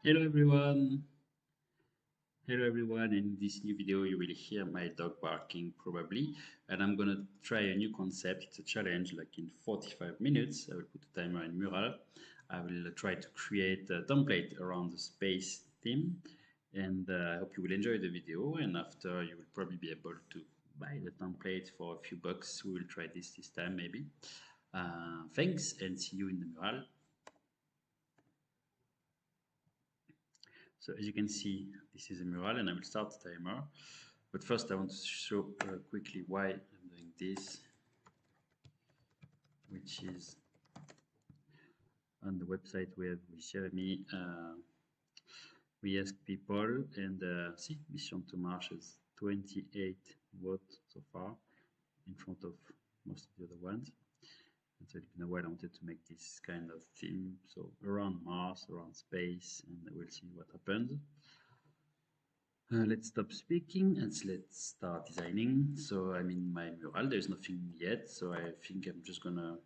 Hello everyone. Hello everyone. In this new video, you will hear my dog barking probably, and I'm gonna try a new concept. It's a challenge. Like in 45 minutes, I will put a timer in Mural. I will try to create a template around the space theme, and I hope you will enjoy the video. And after, you will probably be able to buy the template for a few bucks. We will try this time maybe. Thanks, and see you in the Mural. So as you can see, this is a mural and I will start the timer. But first I want to show quickly why I'm doing this, which is on the website we have with Jeremy. We ask people and see, Mission to Mars has 28 votes so far in front of most of the other ones. And so in a while I wanted to make this kind of theme, so around Mars, around space, and we'll see what happens. Let's stop speaking and let's start designing. So I'm in my mural, there's nothing yet, so I think I'm just gonna,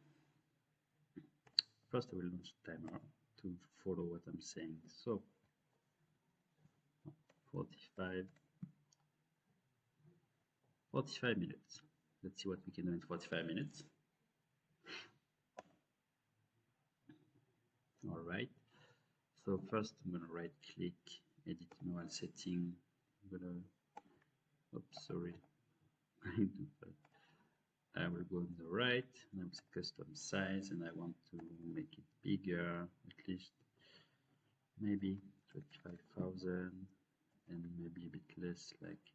first I will launch the timer to follow what I'm saying. So 45 minutes. Let's see what we can do in 45 minutes. All right. So first I'm gonna right click, edit mural setting. I'm gonna, oops, sorry. I will go on the right and I will say custom size and I want to make it bigger, at least maybe 25,000 and maybe a bit less, like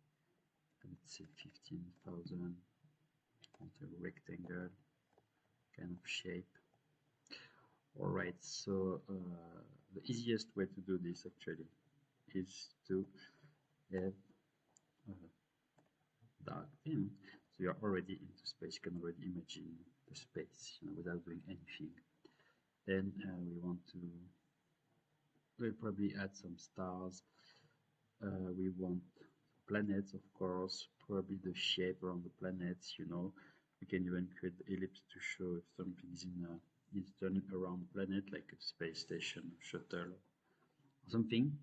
let's say 15,000. Want a rectangle kind of shape. All right, so the easiest way to do this actually is to have a dark theme. So you're already into space, you can already imagine the space, without doing anything. Then we want to, we'll probably add some stars. We want planets, of course, probably the shape around the planets. We can even create the ellipse to show if something is turning around the planet, like a space station, shuttle, or something.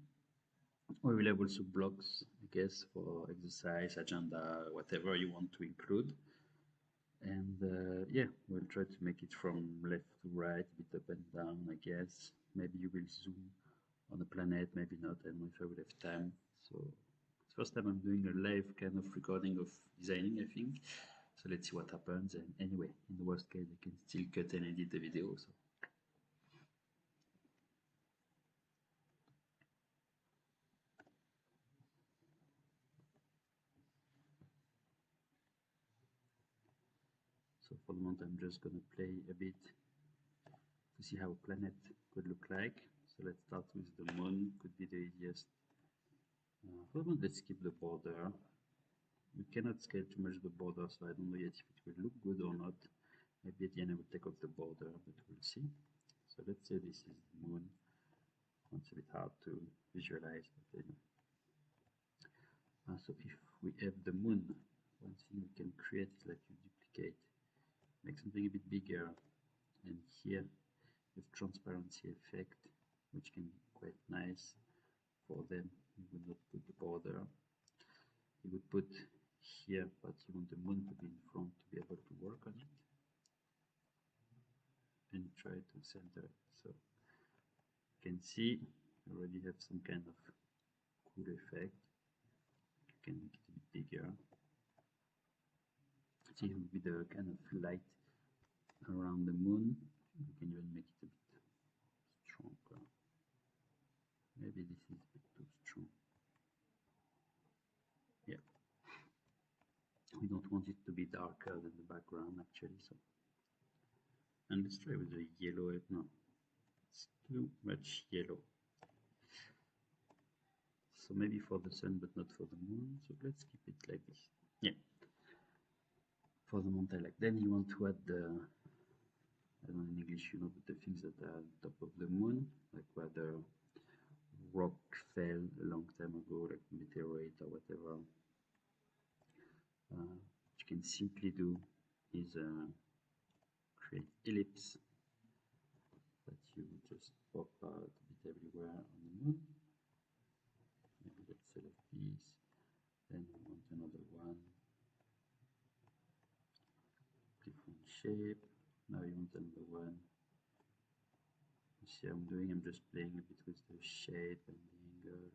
We will have also blocks, I guess, for exercise, agenda, whatever you want to include. And yeah, we'll try to make it from left to right, a bit up and down, I guess. Maybe you will zoom on the planet, maybe not. I don't know if I will have time. So it's first time I'm doing a live kind of recording of designing, I think. So let's see what happens. And anyway, in the worst case, I can still cut and edit the video. So for the moment, I'm just going to play a bit to see how a planet could look like. So let's start with the moon, could be the easiest. For the moment, let's skip the border. We cannot scale too much the border, so I don't know yet if it will look good or not. Maybe at the end I will take off the border, but we'll see. So let's say this is the moon. It's a bit hard to visualize, but anyway. So if we have the moon, one thing we can create is like you duplicate, make something a bit bigger, and here with transparency effect, which can be quite nice. For them, you would not put the border. You would put here, but you want the moon to be in front to be able to work on it. And try to center it. So you can see I already have some kind of cool effect. You can make it a bit bigger. See with the kind of light around the moon, you can even make it a bit stronger. Maybe this is a bit too strong. Yeah. We don't want it to be darker than the background actually, so. And let's try with the yellow. No, it's too much yellow. So maybe for the sun, but not for the moon. So let's keep it like this. Yeah. For the mountain, like then you want to add the, I don't know in English, but the things that are on top of the moon, like where the rock fell a long time ago, like meteorite or whatever. What you can simply do is create ellipse that you just pop out a bit everywhere on the moon. Maybe let's select this. Then we want another one, different shape. Now you want another one. You see how I'm doing? I'm just playing a bit with the shape and the angle.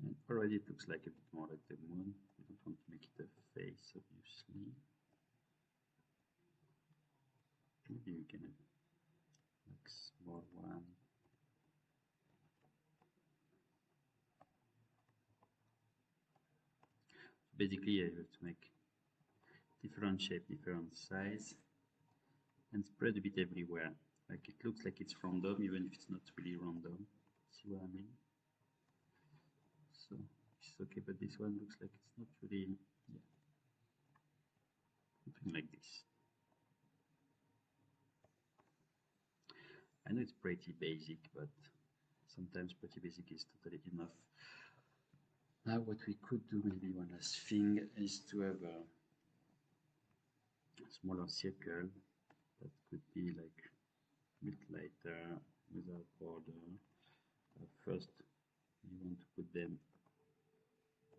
And already it looks like a bit more like the moon. We don't want to make it a face, obviously. Maybe we can have like small one. Basically, you have to make different shape, different size, and spread a bit everywhere. Like it looks like it's random, even if it's not really random. See what I mean? So it's okay, but this one looks like it's not really, yeah, something like this. I know it's pretty basic, but sometimes pretty basic is totally enough. Now what we could do, maybe one last thing, is to have a smaller circle that could be like a bit lighter without border. First, you want to put them,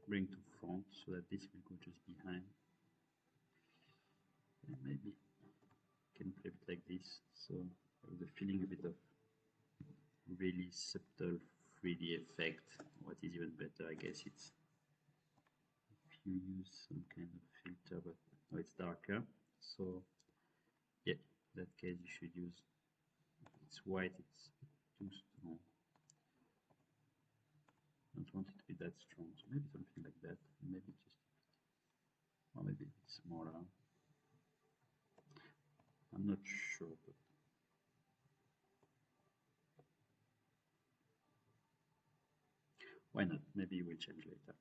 bring to front so that this will go just behind. And maybe you can play it like this, so have the feeling a bit of really subtle 3D effect. What is even better, I guess, it's if you use some kind of filter, but now it's darker. So yeah, in that case you should use, if it's white, it's too strong. I don't want it to be that strong, so maybe something like that. Maybe just, or maybe a bit smaller. I'm not sure, but why not? Maybe we'll change later.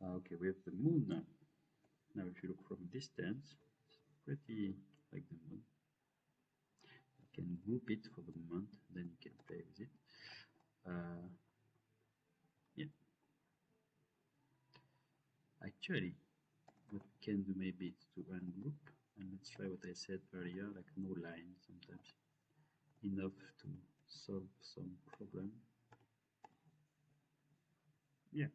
Okay, we have the moon now. Now, if you look from distance, it's pretty like the moon. You can group it for the moment, then you can play with it. Yeah. Actually, what we can do maybe is to ungroup, and let's try what I said earlier, like no line sometimes, enough to solve some problem. Yeah.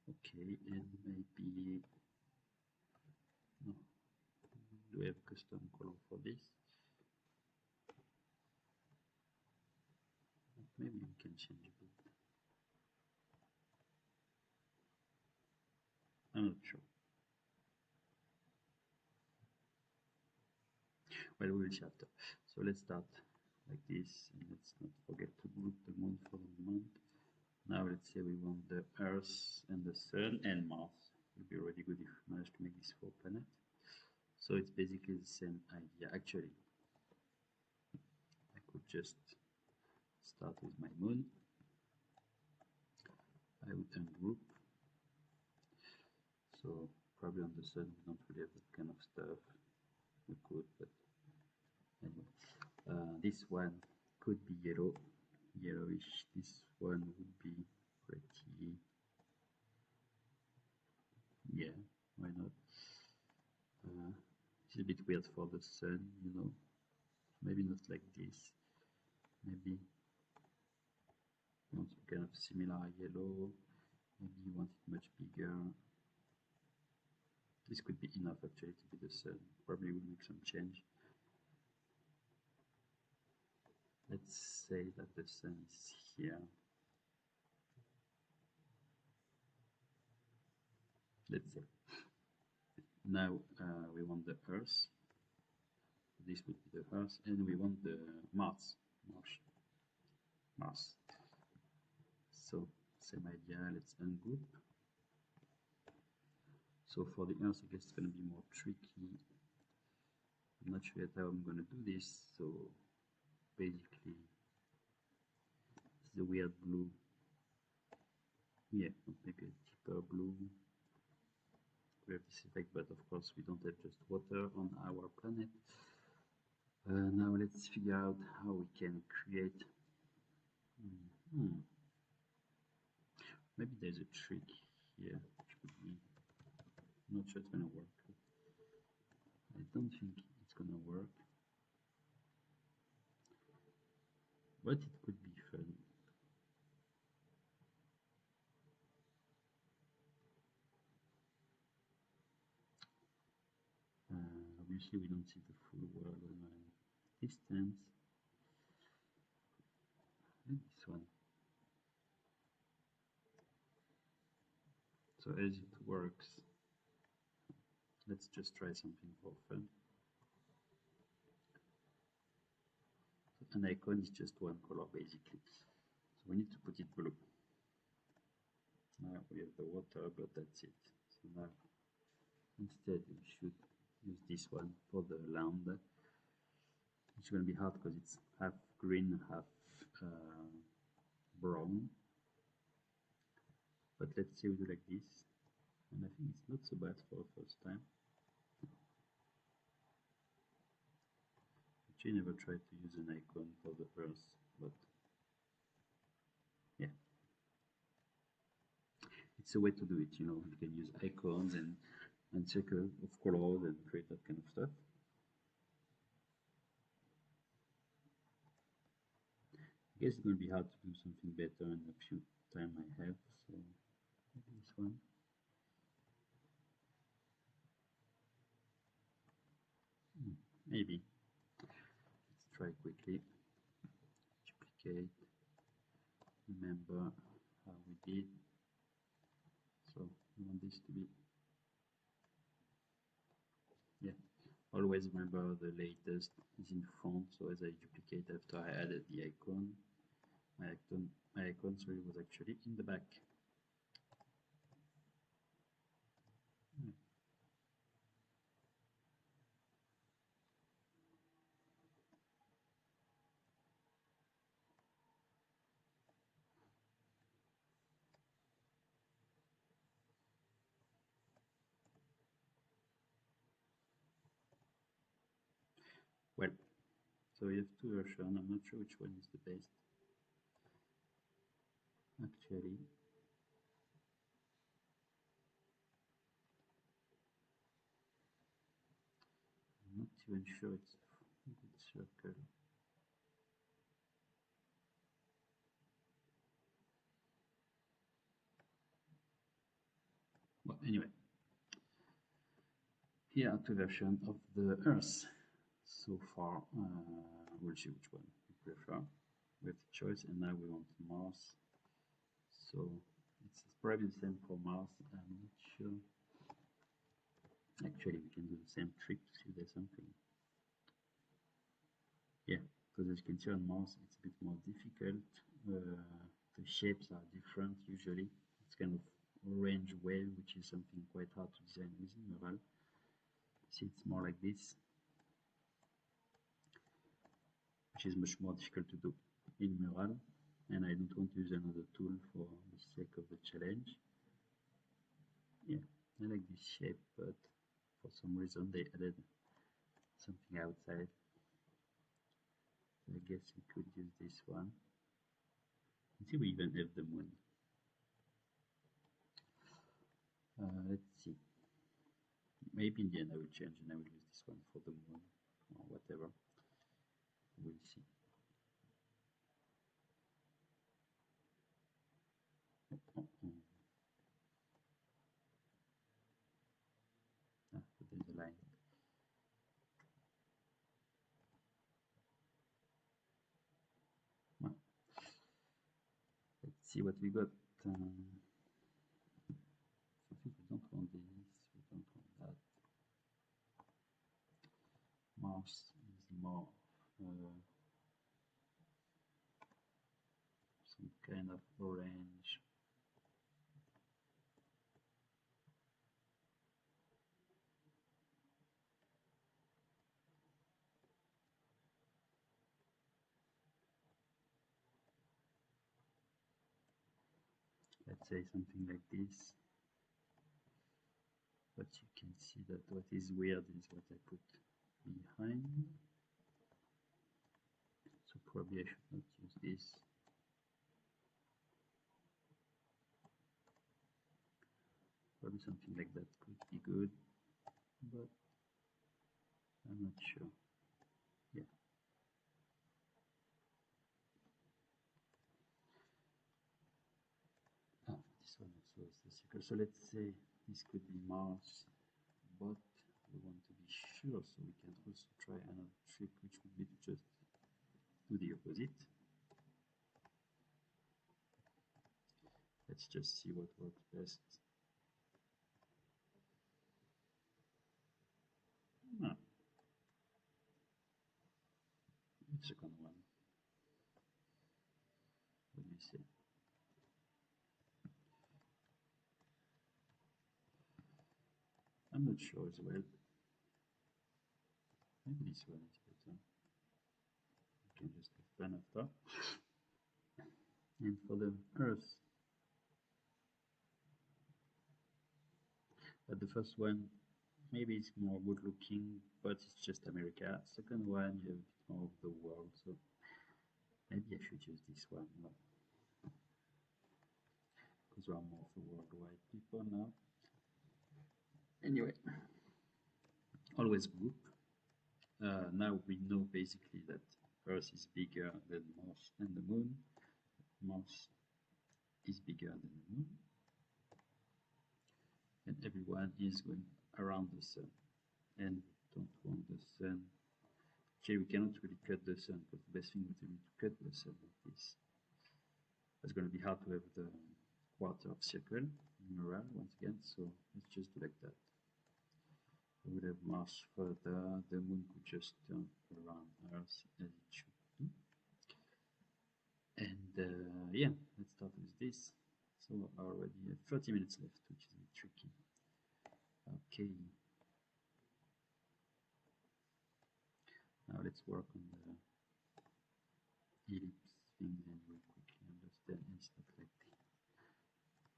Okay, and maybe, no, do we have custom color for this? Maybe we can change a bit. I'm not sure. Well, we will see after. So let's start like this, and let's not forget to group the moon for the moment. Now let's say we want the Earth and the Sun and Mars. It would be really good if we manage to make this 4 planets. So it's basically the same idea. Actually, I could just start with my moon. I would ungroup. So probably on the Sun we don't really have that kind of stuff. We could, but anyway. This one could be yellowish. This one would be pretty, yeah, why not? It's a bit weird for the Sun, you know. Maybe not like this. Maybe you want some kind of similar yellow. Maybe you want it much bigger. This could be enough actually to be the Sun. Probably will make some change. Let's say that the Sun is here. Let's say. Now we want the Earth. This would be the Earth, and we want the Mars. Mars. So same idea. Let's ungroup. So for the Earth, I guess it's going to be more tricky. I'm not sure yet how I'm going to do this. So basically, it's the weird blue. Yeah, maybe a deeper blue. We have this effect, but of course we don't have just water on our planet. Now let's figure out how we can create. Maybe there's a trick here, which would be, I'm not sure it's gonna work. I don't think it's gonna work, but it could be fun. Obviously, we don't see the full world when we're in distance. And this one. So as it works, let's just try something for fun. An icon is just one color basically. So we need to put it blue. Now we have the water, but that's it. So now instead we should use this one for the land. It's going to be hard because it's half green, half brown. But let's say we do like this. And I think it's not so bad for the first time. Actually never tried to use an icon for the earth, but yeah. It's a way to do it, you know. You can use icons and circle of colors and create that kind of stuff. I guess it's going to be hard to do something better in the few time I have, so maybe this one. Maybe. Let's try quickly. Duplicate. Remember how we did. So we want this to be, yeah. Always remember the latest is in front, so as I duplicate after I added the icon, my icon sorry, was actually in the back. Well, so we have two versions. I'm not sure which one is the best. Actually, I'm not even sure it's a good circle. Well, anyway, here are two versions of the Earth. So far, we'll see which one we prefer. We have the choice, and now we want Mars. So it's probably the same for Mars. I'm not sure. Actually, we can do the same trick to see if there's something. Yeah, because as you can see on Mars, it's a bit more difficult. The shapes are different usually. It's kind of orange wave, which is something quite hard to design with Mural. See, it's more like this, which is much more difficult to do in Mural. And I don't want to use another tool for the sake of the challenge. Yeah, I like this shape, but for some reason they added something outside. I guess we could use this one. And see, we even have the moon. Let's see. Maybe in the end I will change and I will use this one for the moon or whatever. We'll see. Oh, oh. Ah, but there's a line. Well, let's see what we got. I think we don't want this, we don't want that. Mars is more some kind of orange. Let's say something like this. But you can see that what is weird is what I put behind. So probably I should not use this. Probably something like that could be good, but I'm not sure. Yeah. Ah, this one also is the circle. So let's say this could be Mars, but we want to be sure, so we can also try another trick, which would be to just do the opposite. Let's just see what works best. Ah, the second one. What do you say? I'm not sure as well. Maybe this one is better. You can just have fun after. And for the Earth, but the first one maybe it's more good looking, but it's just America. Second one, you have a bit more of the world, so maybe I should use this one because we are more of a worldwide people now. Anyway, always group. Now we know basically that Earth is bigger than Mars and the Moon. Mars is bigger than the Moon, and everyone is going around the Sun. And don't want the Sun. Actually, we cannot really cut the Sun, but the best thing would be to cut the Sun like this. It's going to be hard to have the quarter of circle Mural once again, so let's just do like that. We would have Mars further, the Moon could just turn around Earth as it should do. And yeah, let's start with this. So already have 30 minutes left, which is a bit tricky. Okay. Now let's work on the ellipse thing and we'll quickly understand and stuff like that.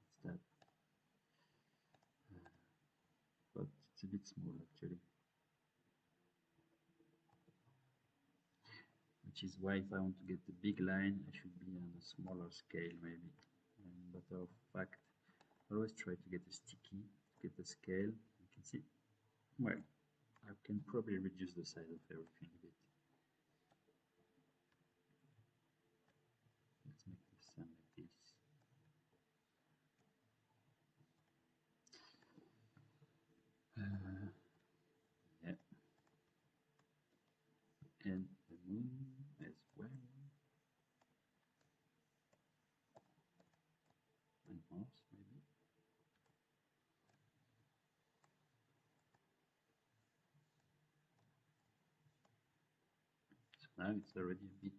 It's that. But it's a bit small actually. Which is why if I want to get the big line, I should be on a smaller scale maybe. And matter of fact, I always try to get a sticky, to get the scale. You can see, well, I can probably reduce the size of everything a bit. Let's make the sun like this. Yeah, and the moon as well, and Mars maybe. So now it's already a bit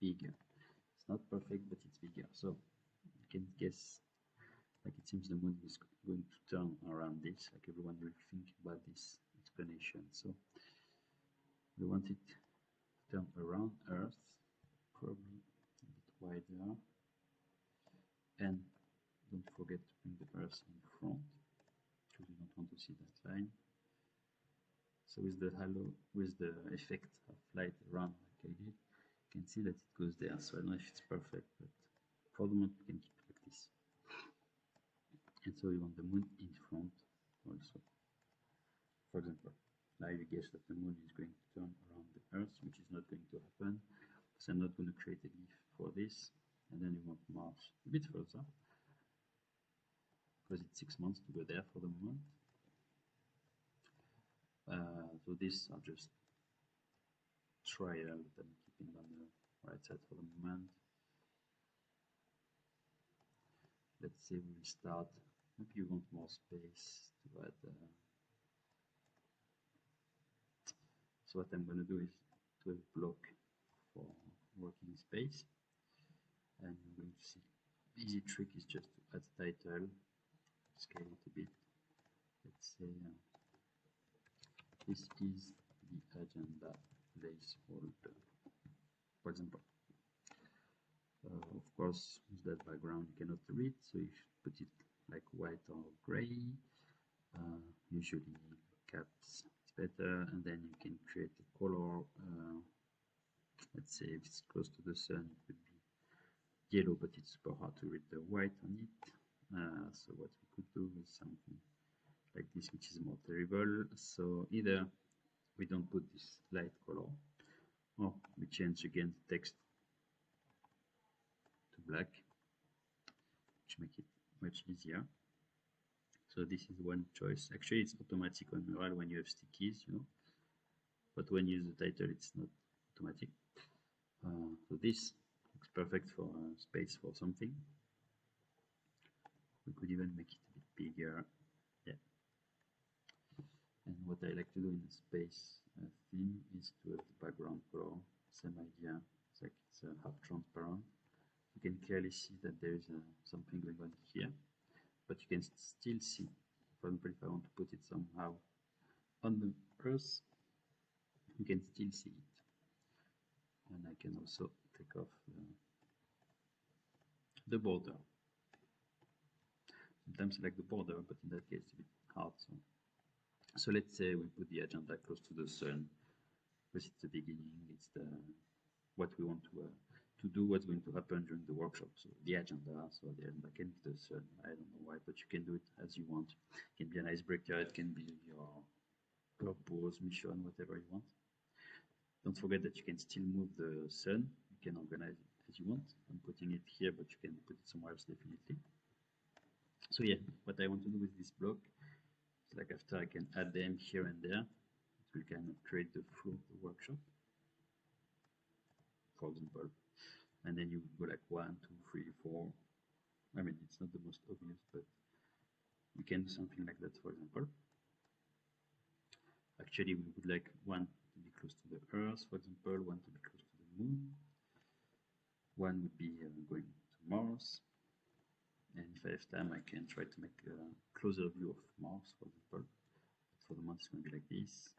bigger. It's not perfect, but it's bigger. So you can guess, like it seems the moon is going to turn around this, like everyone will think about this explanation. So we want it to turn around Earth, probably a bit wider, and don't forget to bring the Earth in front, because we don't want to see that line. So with the halo, with the effect of light around like I did, you can see that it goes there. So I don't know if it's perfect, but for the moment we can keep it like this. And so we want the moon in front also. For example, now you guess that the moon is going to turn around the Earth, which is not going to happen, because I'm not going to create a GIF for this. And then you want Mars a bit further, because it's 6 months to go there for the moment. So these are just trial that I'm keeping on the right side for the moment. Let's say we'll start, maybe you want more space to add. So what I'm going to do is to have a block for working space, and I'm going to see. Easy trick is just to add title, scale it a bit. Let's say this is the agenda placeholder, for example. Of course, with that background you cannot read, so you should put it like white or gray. Usually caps is better, and then you can create a color. Let's say if it's close to the sun, it would be yellow, but it's super hard to read the white on it. So what we could do with something like this, which is more terrible. So either we don't put this light color, or we change again the text to black, which make it much easier. So this is one choice. Actually, it's automatic on Mural when you have stickies, you know, but when you use the title, it's not automatic. So this looks perfect for space for something. We could even make it a bit bigger. Yeah. And what I like to do in the space theme is to have the background color. Same idea. It's like it's half transparent. You can clearly see that there is something going on here, but you can still see. For example, if I want to put it somehow on the earth, you can still see it. And I can also take off the border. Sometimes I like the border, but in that case it's a bit hard. So let's say we put the agenda close to the sun, because it's the beginning, it's the what we want to do, what's going to happen during the workshop. So the agenda can be the sun. I don't know why, but you can do it as you want. It can be an icebreaker, it can be your purpose, mission, whatever you want. Don't forget that you can still move the sun. You can organize it as you want. I'm putting it here, but you can put it somewhere else definitely. So yeah, what I want to do with this block is like after I can add them here and there, it will kind of create the flow of the workshop, for example. And then you go like 1, 2, 3, 4. I mean, it's not the most obvious, but you can do something like that, for example. Actually, we would like one to be close to the Earth, for example, one to be close to the Moon, one would be going to Mars, and if I have time, I can try to make a closer view of Mars, for example. But for the moment, it's going to be like this.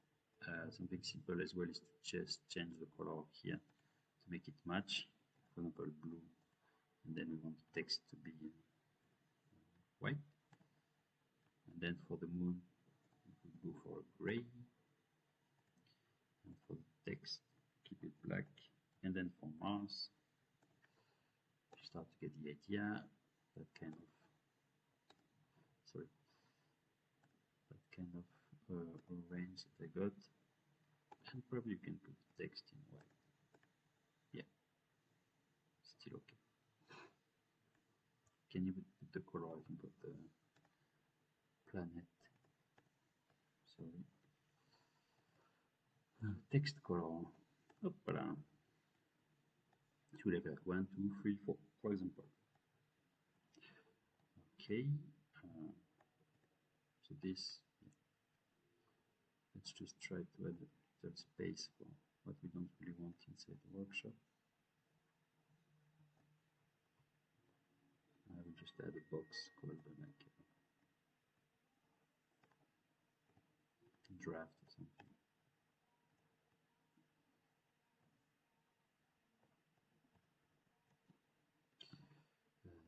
Something simple as well is to just change the color here to make it match, for example, blue, and then we want the text to be white. And then for the Moon, we could go for a gray. And for the text, keep it black. And then for Mars, you start to get the idea. That kind of, sorry, that kind of range that I got. And probably you can put the text in white. Yeah, still okay. Can you put the color, I think, of the planet? Sorry. Text color. Opala. Should have 1, 2, 3, 4, for example. Okay. So this, let's just try to add a little space for what we don't really want inside the workshop. I will just add a box called like draft or something.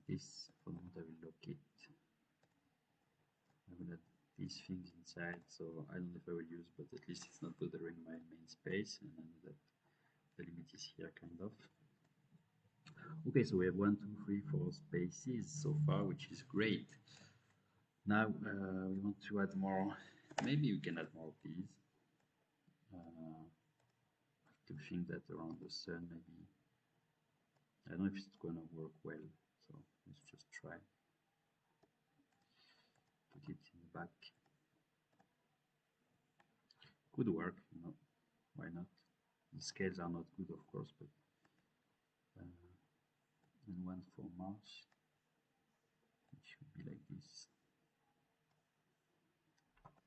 This, for the moment, I will lock it. I will add these things inside, so I don't know if I will use, but at least it's not bothering my main space, and I know that the limit is here, kind of. Okay, so we have 1, 2, 3, 4 spaces so far, which is great. Now we want to add more. Maybe we can add more of these. To think that around the sun, maybe. I don't know if it's gonna work well, so let's just try. Put it in the back. Could work, you know, why not? The scales are not good, of course, but and one for Mars, it should be like this,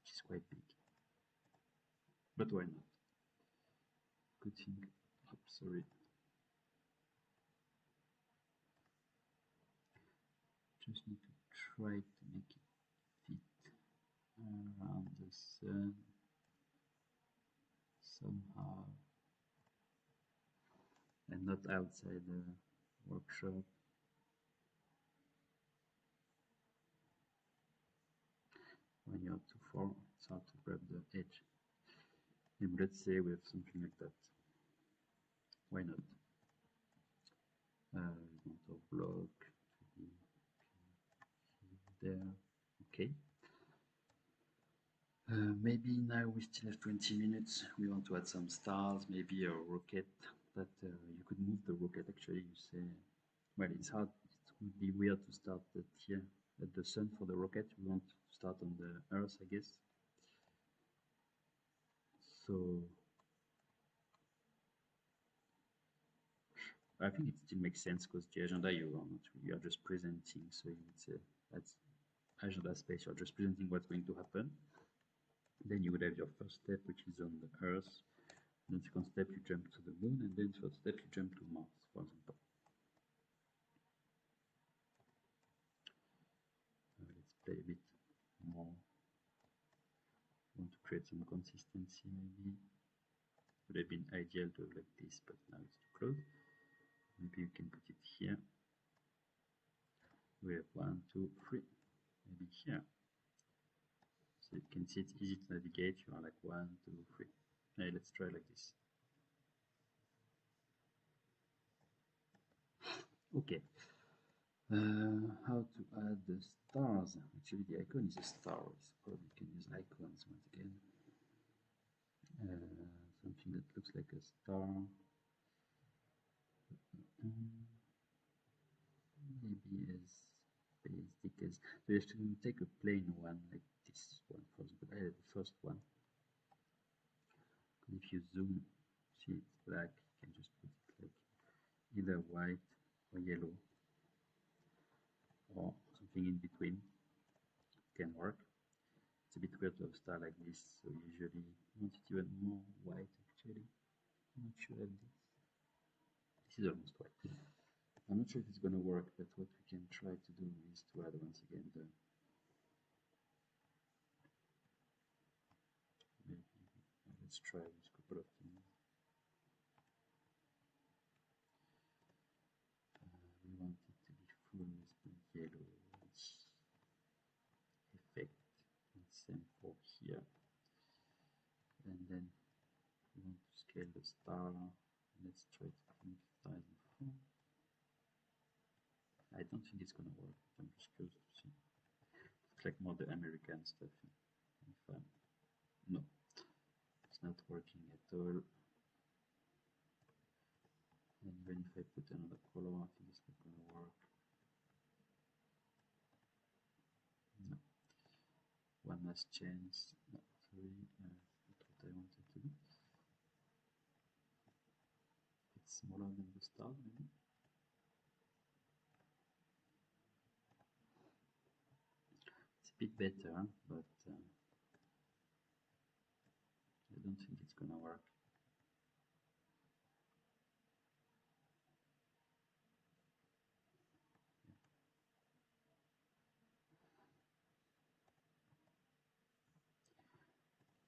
which is quite big, but why not? Good thing. Oops, sorry. Just need to try to make it fit around the sun somehow, and not outside the workshop. When you're too far, it's hard to grab the edge. And let's say we have something like that. Why not? We want our block to be there. We still have 20 minutes. We want to add some stars, maybe a rocket. That you could move the rocket. Actually, you say, well, it's hard. It would be weird to start at here at the sun for the rocket. We want to start on the Earth, I guess. So I think it still makes sense because the agenda you are just presenting. So it's that's agenda space. You're just presenting what's going to happen. Then you would have your first step, which is on the Earth. Then second step, you jump to the Moon, and then third step, you jump to Mars, for example. Let's play a bit more. Want to create some consistency, maybe. Would have been ideal to have like this, but now it's too close. Maybe you can put it here. We have 1, 2, 3. Maybe here. So you can see it's easy to navigate. You are like 1, 2, 3. Hey, let's try like this. Okay. How to add the stars? Actually, the icon is a star. So probably you can use icons once again. Something that looks like a star. Maybe as stickers. So you have to take a plain one like this one first, but I had the first one. If you zoom, see it's black, you can just put it like either white or yellow or something in between. It can work. It's a bit weird to have a star like this, so usually I want it even more white actually. I'm not sure of this. This is almost white. I'm not sure if it's gonna work, but what we can try to do is to add once again the maybe let's try with a couple of things. We want it to be full with the yellow effect, and same for here. And then we want to scale the star. Let's try to think 1004. I don't think it's gonna work. I'm just curious to see. It's like more the American stuff. No, it's not working at all. And even if I put another color, I think it's not gonna work. No. One last chance. No, sorry, that's not what I wanted to do. It's smaller than the star, maybe. It's a bit better, but I don't think it's gonna work.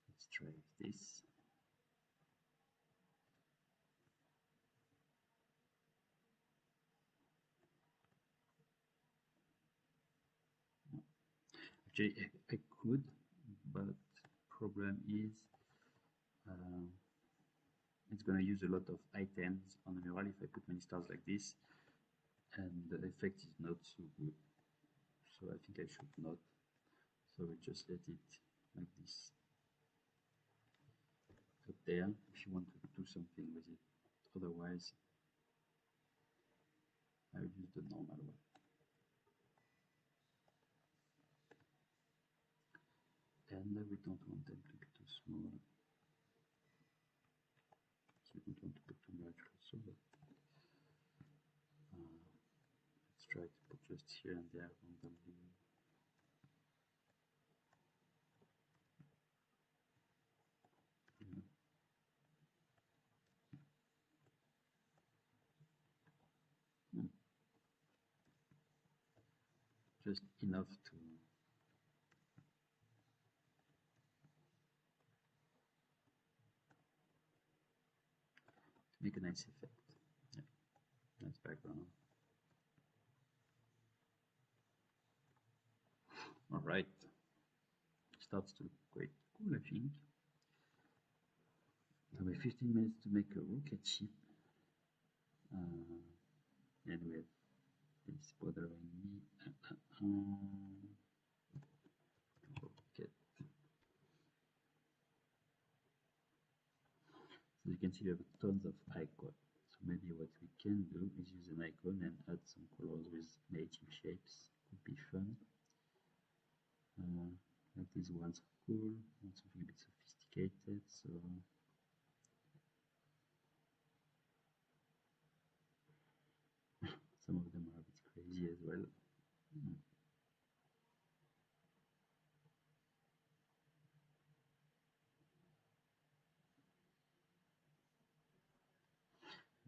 Let's try this. Actually, I could, but problem is it's going to use a lot of items on the mural if I put many stars like this, and the effect is not so good. So I think I should not. So we just let it like this up there if you want to do something with it. Otherwise, I will use the normal one. And we don't want them to be too small. So we don't want to put too much also, but let's try to put just here and there randomly. Just enough to make a nice effect. Yeah, nice background. All right, starts to look quite cool, I think. Now we have 15 minutes to make a rocket ship, and we have this bothering me. Rocket. can see we have tons of icons. So maybe what we can do is use an icon and add some colors with native shapes. Could be fun. Like these ones are cool. Want something a bit sophisticated. So some of them are a bit crazy as well.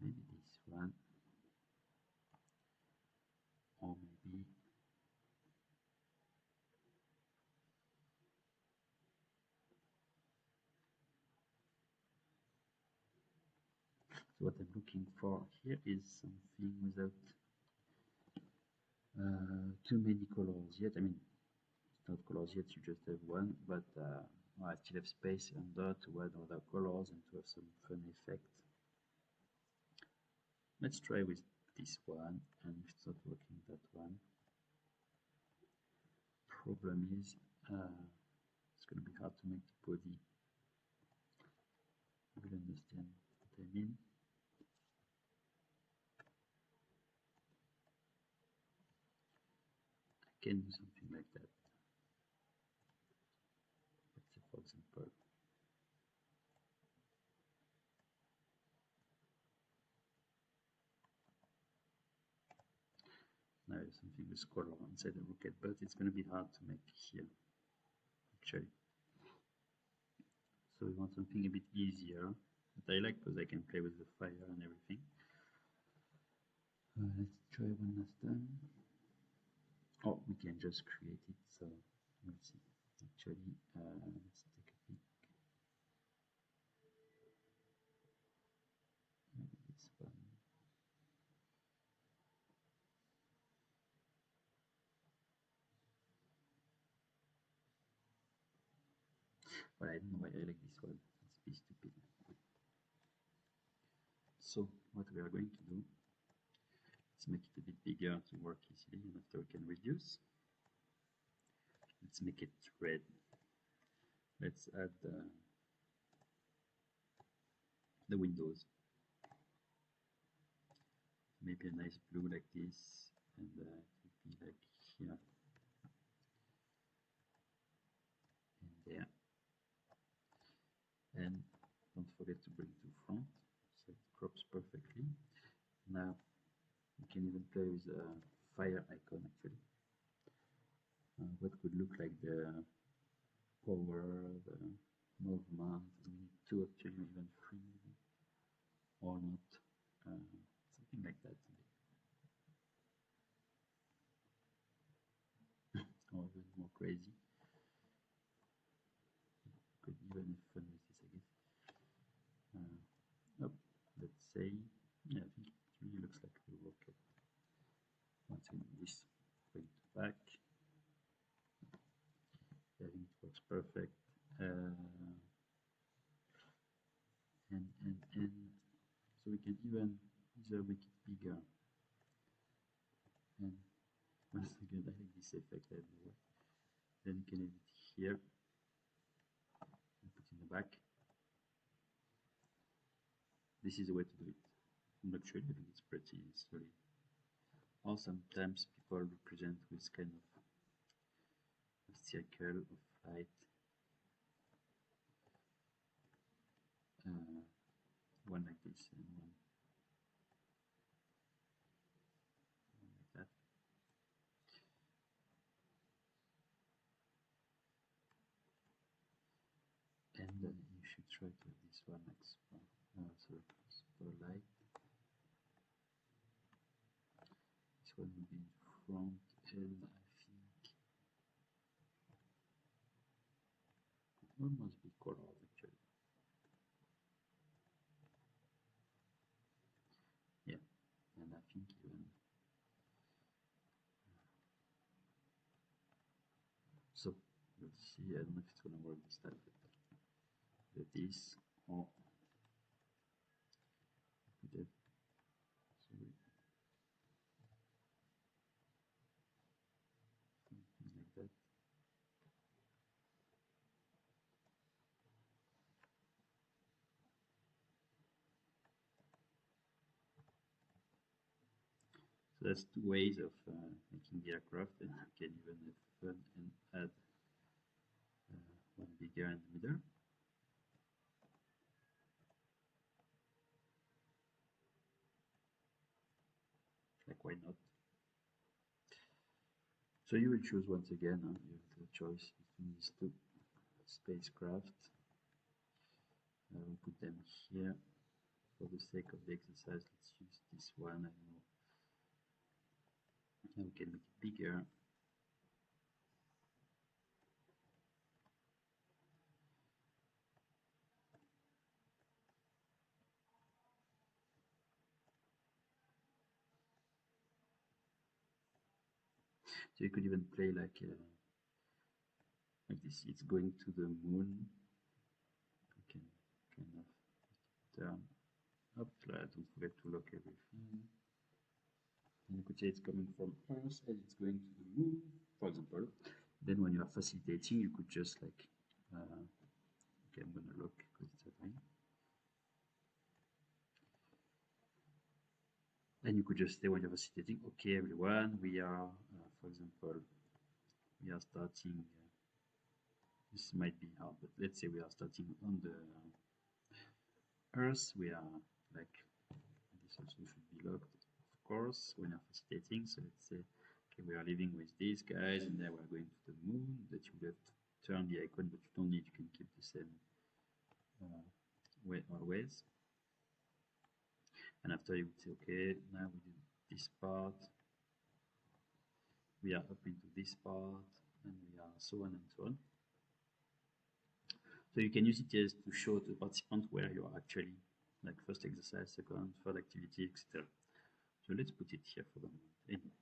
Maybe this one, or maybe so what I'm looking for here is something without too many colors yet. I mean, it's not colors yet, you just have one, but I still have space under to add other colors and to have some fun effect. Let's try with this one, and if it's not working, that one. Problem is, it's going to be hard to make the body. You will understand what I mean. I can do something like that. Let's say, for example, now something with color inside the rocket, but it's going to be hard to make here, actually. So we want something a bit easier, that I like because I can play with the fire and everything. Let's try one last time. Oh, we can just create it, so let's see. Actually, let's take a peek. Maybe this one. But I don't know why I like this one. Let's be stupid. So what we are going to do, let's make it a bit bigger to work easily, and after we can reduce. Let's make it red. Let's add the windows. Maybe a nice blue like this, and it would be like here and there. And don't forget to bring to front, so it crops perfectly. Now you can even play with a fire icon actually. What could look like the power, the movement. We need two actually, even three, or not. Something like that. Or even more crazy. Could even have fun with this, I guess. Oh, let's say, yeah, I think it really looks like the rocket. Once again, this going to back. I think it works perfect. And so we can even either make it bigger. And once again, I like this effect, I don't know why. Then you can have it here and put in the back. This is the way to do it. I'm not sure, I think it's pretty solid. Or sometimes people represent with kind of a circle of light. One like this and one like that. And you should try to have this one like super light. This one will be in front, and I think one must be colored actually. Yeah, and I think even so. Let's see. I don't know if it's gonna work this time. But this or that. So something like that. So that's two ways of making the aircraft, and you can even have fun and add one bigger in the middle. Like, why not? So you will choose once again, you have the choice between these two spacecraft. We'll put them here. For the sake of the exercise, let's use this one. I don't know. Now we can make it bigger. So you could even play like this. It's going to the moon. You can kind of turn up. Don't forget to lock everything. And you could say it's coming from Earth and it's going to the moon, for example. Then when you are facilitating, you could just like, okay, I'm gonna look because it's happening. And you could just say when you're facilitating, okay, everyone, we are, for example, we are starting. This might be hard, but let's say we are starting on the Earth. We are like, this also should be locked, of course, when you're facilitating. So let's say, okay, we are living with these guys, and then we're going to the moon. That you have to turn the icon, but you don't need. You can keep the same way always. And after you would say, okay, now we do this part. We are up into this part, and we are so on and so on. So you can use it as to show to the participant where you are actually, like first exercise, second, third activity, etc. So let's put it here for the moment. Anyway.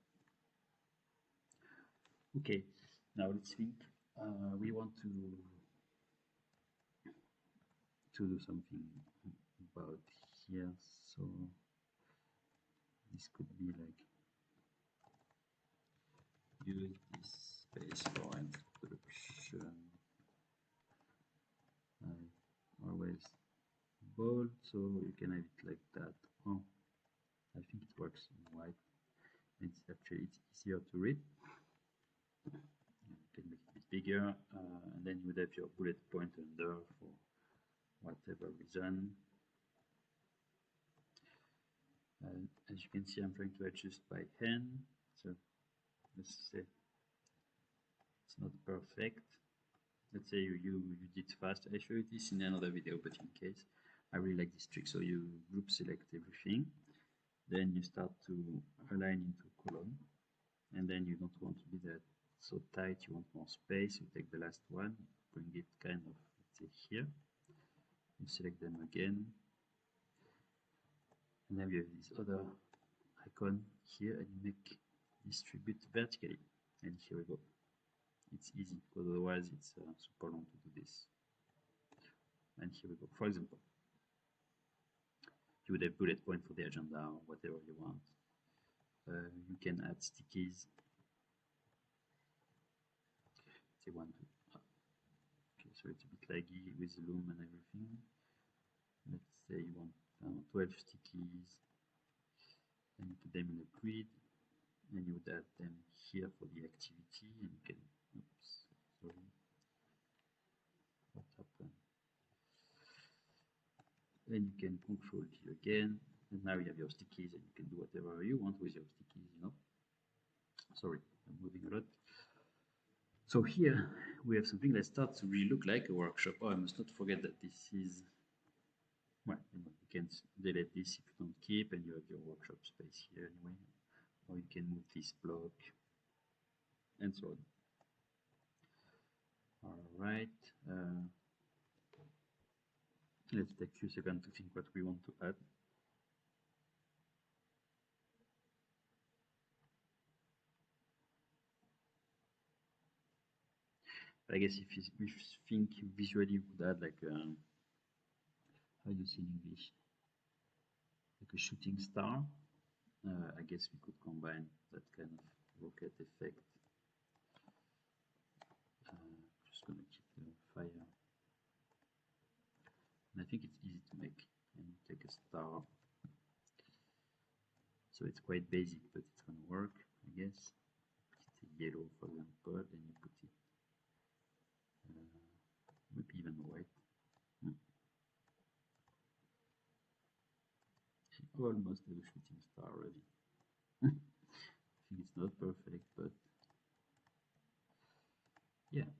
Okay, now let's think. We want to do something about here. So this could be like use this space for introduction. I always bold, so you can have it like that. Oh, I think it works in white. It's easier to read. You can make it a bit bigger, and then you would have your bullet point under for whatever reason. As you can see, I'm trying to adjust by hand, so let's say it's not perfect. Let's say you did fast. I show you this in another video, but in case, I really like this trick. So you group select everything, then you start to align into column, and then you don't want to be that so tight, you want more space. You take the last one, bring it kind of, let's say, here, you select them again, and now you have this other icon here, and you make distribute vertically, and here we go. It's easy, because otherwise it's super long to do this. And here we go. For example, you would have bullet point for the agenda or whatever you want. You can add stickies. Say one, two. Okay, so it's a bit laggy with the loom and everything. Let's say you want 12 stickies, and you put them in a grid, and you would add them here for the activity, and you can, oops, sorry, what happened? Then you can control here again, and now you have your stickies, and you can do whatever you want with your stickies, you know. Sorry, I'm moving a lot. So here we have something that starts to really look like a workshop. Oh, I must not forget that this is, well, you can delete this if you don't keep, and you have your workshop space here anyway. Or you can move this block, and so on. All right. Let's take a few seconds to think what we want to add. I guess if you think visually, you could add like how do you say in English? Like a shooting star. I guess we could combine that kind of rocket effect. Just gonna keep the fire. And I think it's easy to make. And take a star. So it's quite basic, but it's gonna work, I guess. Put it yellow, for example, and you put it maybe even white. Hmm. Almost have a shooting star already. I think it's not perfect, but yeah.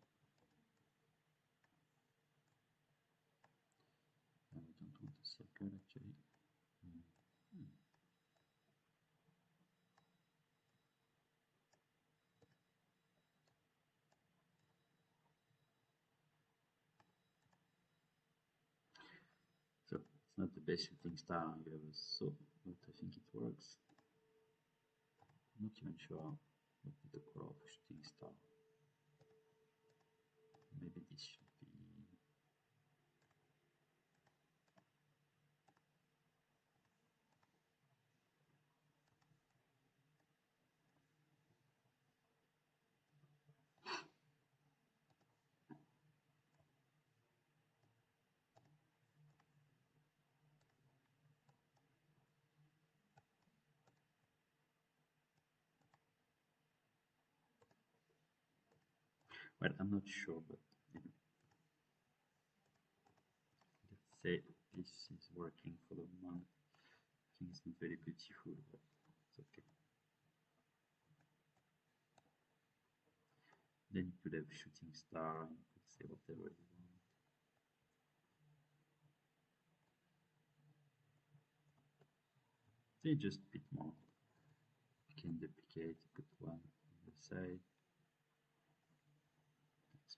I don't want a circle actually. Hmm. So it's not the best shooting star you ever saw, but I think it works. I'm not even sure what is the color of a shooting star. Maybe this should be. Well, I'm not sure, but let's say this is working for the moment. I think it's not very beautiful, but it's okay. Then you could have shooting star, and you could say whatever you want. Say just a bit more. You can duplicate, put one on the side,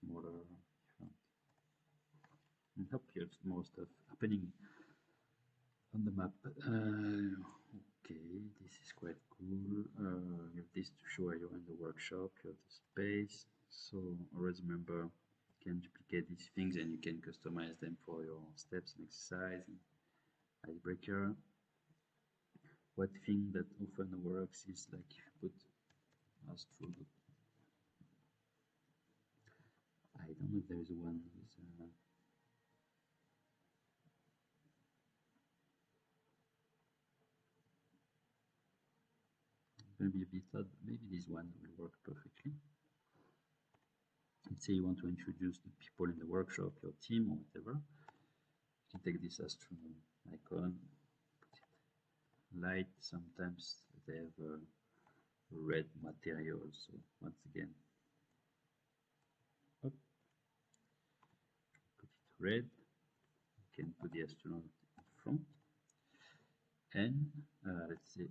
smaller, different. And hope you have more stuff happening on the map. Okay, this is quite cool. You have this to show you're in the workshop, you have the space. So always remember, you can duplicate these things and you can customize them for your steps and exercise and icebreaker. One thing that often works is like if you put astro. I don't know if there is one with maybe a bit odd. Maybe this one will work perfectly. Let's say you want to introduce the people in the workshop, your team or whatever. You can take this astronaut icon, put it light. Sometimes they have red material. So once again, up, put it red. You can put the astronaut in front, and let's say,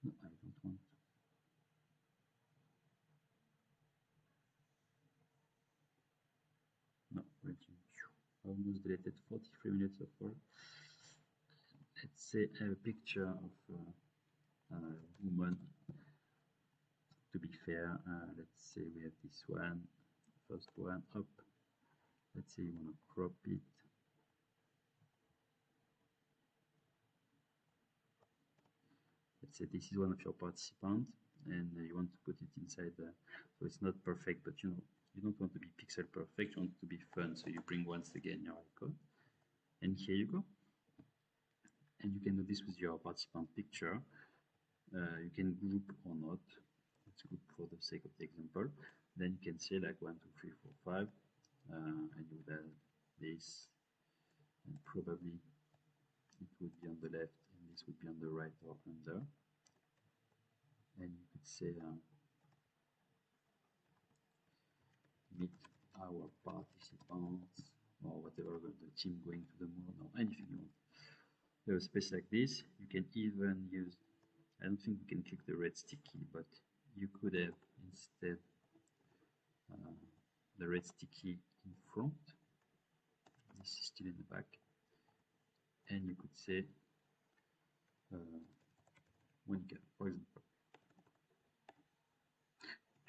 no, I don't want. No, almost deleted 43 minutes of work. Let's say a picture of a woman. To be fair, let's say we have this one, first one up. Let's say you want to crop it. Let's say this is one of your participants and you want to put it inside so it's not perfect, but you don't want to be pixel perfect, you want to be fun, so you bring once again your icon and here you go. And you can do this with your participant picture. You can group or not. Let's group for the sake of the example. Then you can say like 1 2 3 4 5 and you would add this, and probably it would be on the left and this would be on the right or under. And you could say meet our participants or whatever the team going to the moon or anything you want. You have a space like this. You can even use, I don't think you can click the red sticky, but you could have instead the red sticky in front. This is still in the back. And you could say Monica, for example.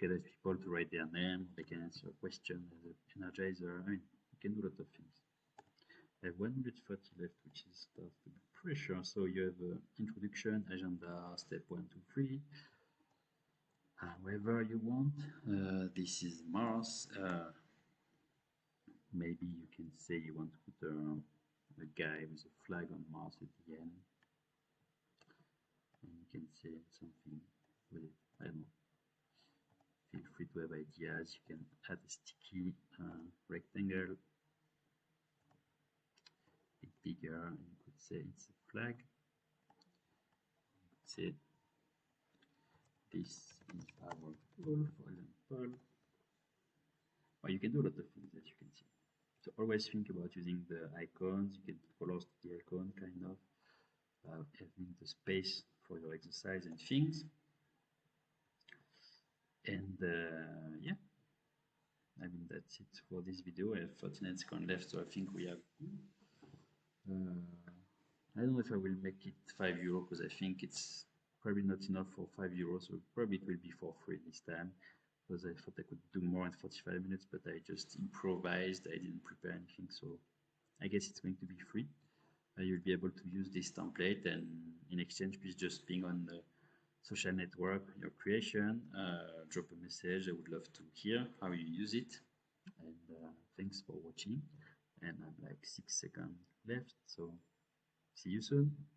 Get people to write their name, they can answer a question as an energizer. I mean, you can do a lot of things. I have 130 left, which is starts to be pressure. So you have introduction, agenda, step 1, 2, 3. However you want. This is Mars. Maybe you can say you want to put a guy with a flag on Mars at the end, and you can say something with it. I don't know. Feel free to have ideas. You can add a sticky rectangle, bit bigger, and you could say it's a flag. You could say this is our goal, for example. Or you can do a lot of things, as you can see. So always think about using the icons. You can put colors to the icon, kind of. Having the space for your exercise and things. And yeah, I mean, that's it for this video. I have 39 seconds left, so I think we have. I don't know if I will make it €5 because I think it's probably not enough for €5, so probably it will be for free this time because I thought I could do more in 45 minutes, but I just improvised. I didn't prepare anything, so I guess it's going to be free. You'll be able to use this template, and in exchange, please just ping on the social network your creation, drop a message. I would love to hear how you use it. And thanks for watching. And I'm like 6 seconds left, so see you soon.